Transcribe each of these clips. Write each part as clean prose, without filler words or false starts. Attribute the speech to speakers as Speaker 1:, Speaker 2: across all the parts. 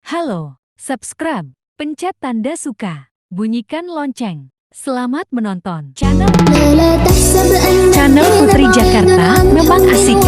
Speaker 1: Halo, subscribe, pencet tanda suka, bunyikan lonceng. Selamat menonton channel Putri Jakarta. Memang asik.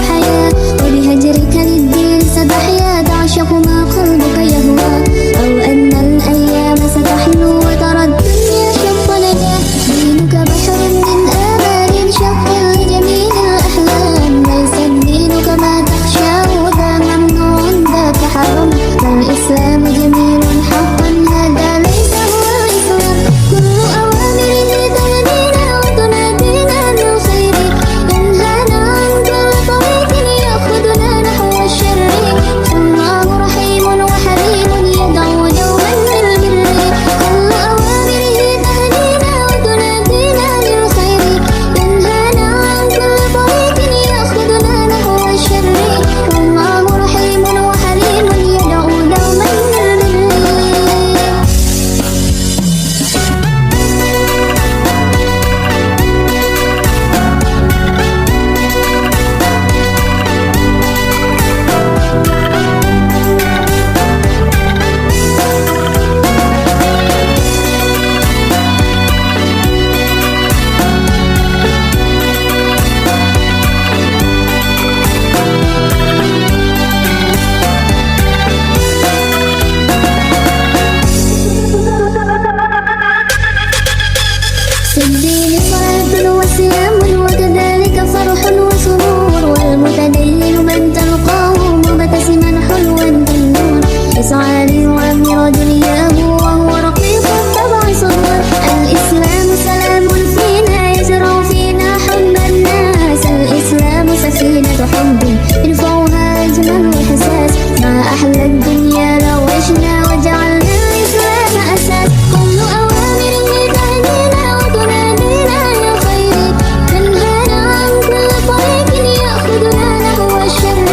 Speaker 2: الدين صلاة وصيام وكذلك فرح وسرور والمتدين من تلقاه مبتسما حلوا كالنور يسعى ليعمر دنياه وهو رقيق الطبع صبور. الإسلام سلام فينا يزرع فينا حب الناس. الإسلام سفينة حب يرفعها أجمل وحساس. ما أحلى الدنيا لو عشنا وجعلنا الإسلام أساس. كل أوامره تهدينا وتنادينا للخير تنهانا عن كل طريق يأخذنا نحو الشر.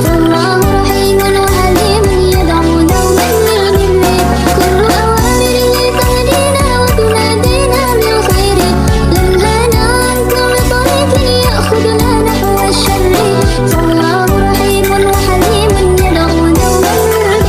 Speaker 2: فالله رحيم وحليم يدعو دوما للبر. كل أوامره تهدينا وتنادينا للخير تنهانا عن كل طريق يأخذنا نحو الشر. فالله رحيم وحليم يدعو دوما للبر.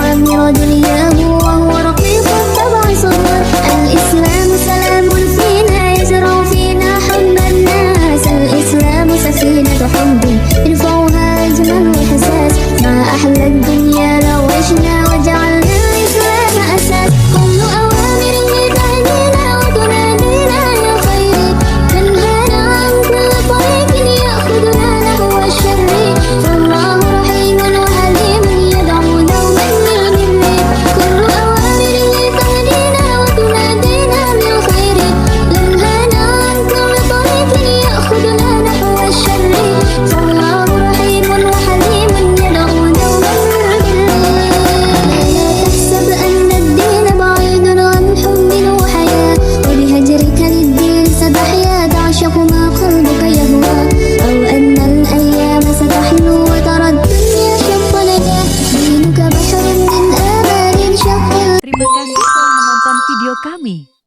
Speaker 2: يعمر دنياه وهو رقيق الطبع صبور. الإسلام سلام فينا يزرع فينا حب الناس. الإسلام سفينة حب يرفعها أجمل وحساس. ما أحلى الدنيا لو عشنا وجعلنا الإسلام أساس. كل أوامره تهدينا وتنادينا يا خير، تنهانا عن كل طريق يأخذنا نحو الشر. فالله رحيم وحليم يدعو دوما للبر. كل أوامره تهدينا وتنادينا بالخير، تنهانا عن كل طريق يأخذنا نحو الشر. فالله رحيم وحليم يدعو دوما للبر. لا تحسب أن الدين بعيد عن حب وحياة، وبهجرك للدين ستحيا تعشق ما قلبك يهوى. أو أن الأيام ستحلو وترى الدنيا شط لنا. دينك بحر من آمال شق.
Speaker 1: Terima kasih telah menonton video kami.